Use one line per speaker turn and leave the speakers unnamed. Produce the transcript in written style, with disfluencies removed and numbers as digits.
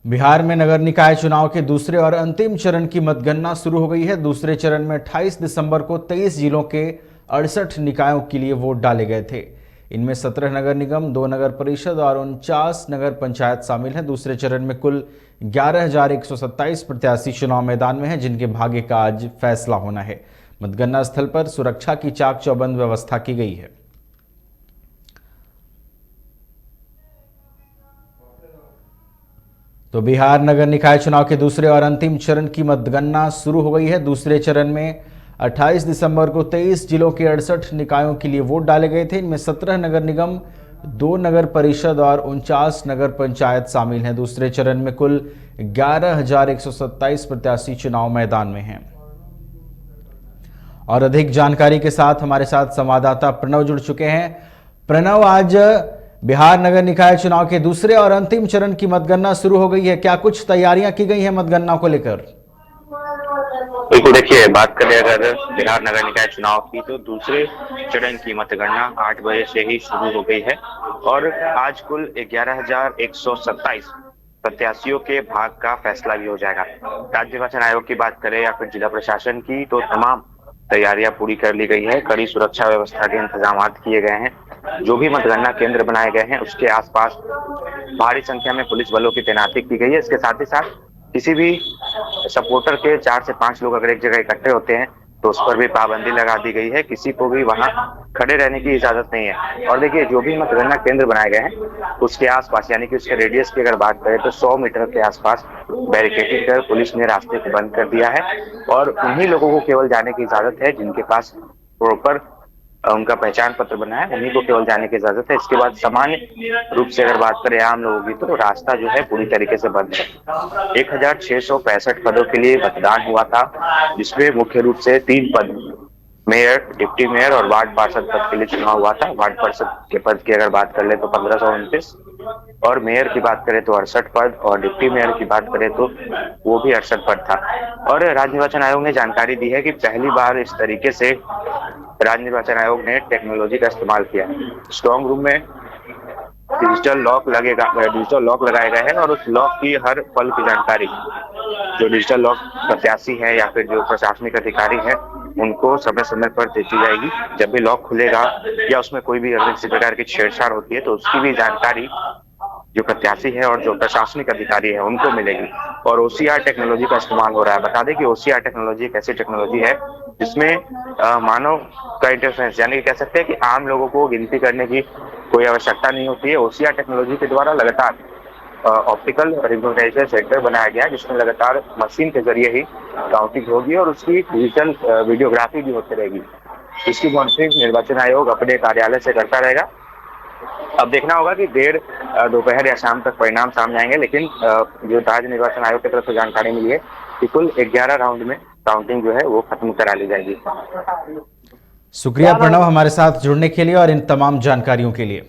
बिहार में नगर निकाय चुनाव के दूसरे और अंतिम चरण की मतगणना शुरू हो गई है। दूसरे चरण में 28 दिसंबर को 23 जिलों के 68 निकायों के लिए वोट डाले गए थे। इनमें 17 नगर निगम, 2 नगर परिषद और 49 नगर पंचायत शामिल हैं। दूसरे चरण में कुल 11,127 प्रत्याशी चुनाव मैदान में हैं, जिनके भाग्य का आज फैसला होना है। मतगणना स्थल पर सुरक्षा की चाक चौबंद व्यवस्था की गई है। तो बिहार नगर निकाय चुनाव के दूसरे और अंतिम चरण की मतगणना शुरू हो गई है। दूसरे चरण में 28 दिसंबर को 23 जिलों के 68 निकायों के लिए वोट डाले गए थे। इनमें 17 नगर निगम, 2 नगर परिषद और 49 नगर पंचायत शामिल हैं। दूसरे चरण में कुल 11,127 प्रत्याशी चुनाव मैदान में हैं। और अधिक जानकारी के साथ हमारे साथ संवाददाता प्रणव जुड़ चुके हैं। प्रणव, आज बिहार नगर निकाय चुनाव के दूसरे और अंतिम चरण की मतगणना शुरू हो गई है। क्या कुछ तैयारियां की गई हैं मतगणना को लेकर?
बिल्कुल, देखिए, बात करें अगर बिहार नगर निकाय चुनाव की, तो दूसरे चरण की मतगणना 8 बजे से ही शुरू हो गई है और आज कुल 11,127 प्रत्याशियों के भाग का फैसला भी हो जाएगा। राज्य निर्वाचन आयोग की बात करें या फिर जिला प्रशासन की, तो तमाम तैयारियां पूरी कर ली गई है। कड़ी सुरक्षा व्यवस्था के इंतजाम किए गए हैं। जो भी मतगणना केंद्र बनाए गए हैं उसके आसपास भारी संख्या में पुलिस बलों की तैनाती की गई है। इसके साथ ही साथ किसी भी सपोर्टर के 4 से 5 लोग अगर एक जगह इकट्ठे होते हैं तो उस पर भी पाबंदी लगा दी गई है। किसी को भी वहां खड़े रहने की इजाजत नहीं है। और देखिए, जो भी मतगणना केंद्र बनाए गए हैं उसके आसपास, यानी कि उसके रेडियस की अगर बात करें, तो 100 मीटर के आसपास बैरिकेडिंग कर पुलिस ने रास्ते को बंद कर दिया है और उन्हीं लोगों को केवल जाने की इजाजत है जिनके पास प्रॉपर उनका पहचान पत्र बना है, उन्हीं को केवल जाने की इजाजत है। इसके बाद सामान्य रूप से अगर बात करें आम लोगों की, तो रास्ता जो है पूरी तरीके से बंद है। 1,665 पदों के लिए मतदान हुआ था, जिसमें मुख्य रूप से 3 पद, मेयर, डिप्टी मेयर और वार्ड पार्षद पद के लिए चुनाव हुआ था। वार्ड पार्षद के पद की अगर बात कर ले तो 1529 और मेयर की बात करें तो 68 पद और डिप्टी मेयर की बात करें तो वो भी 68 पद था। और राज्य निर्वाचन आयोग ने जानकारी दी है कि पहली बार इस तरीके से राज्य निर्वाचन आयोग ने टेक्नोलॉजी का इस्तेमाल किया है। स्ट्रॉन्ग रूम में डिजिटल लॉक लगाए गए हैं और उस लॉक की हर पल की जानकारी जो डिजिटल लॉक प्रत्याशी है या फिर जो प्रशासनिक अधिकारी है उनको समय समय पर देती जाएगी। जब भी लॉक खुलेगा या उसमें कोई भी अगर किसी प्रकार की छेड़छाड़ होती है तो उसकी भी जानकारी जो प्रत्याशी है और जो प्रशासनिक अधिकारी है उनको मिलेगी। और ओसीआर टेक्नोलॉजी का इस्तेमाल हो रहा है। बता दें कि ओसीआर टेक्नोलॉजी एक ऐसी टेक्नोलॉजी है जिसमें मानव का इंटरफेरेंस, यानी कि कह सकते हैं कि आम लोगों को गिनती करने की कोई आवश्यकता नहीं होती है। ओसीआर टेक्नोलॉजी के द्वारा लगातार ऑप्टिकल रिकॉग्निशन सेंटर बनाया गया है, जिसमें लगातार मशीन के जरिए ही काउंटिंग होगी और उसकी डिजिटल वीडियोग्राफी भी होती रहेगी। इसकी मॉनिटरिंग निर्वाचन आयोग अपने कार्यालय से करता रहेगा। अब देखना होगा कि देर दोपहर या शाम तक परिणाम सामने आएंगे, लेकिन जो राज्य निर्वाचन आयोग की तरफ से जानकारी मिली है कि कुल 11 राउंड में काउंटिंग जो है वो खत्म करा ली जाएगी।
शुक्रिया प्रणव, हमारे साथ जुड़ने के लिए और इन तमाम जानकारियों के लिए।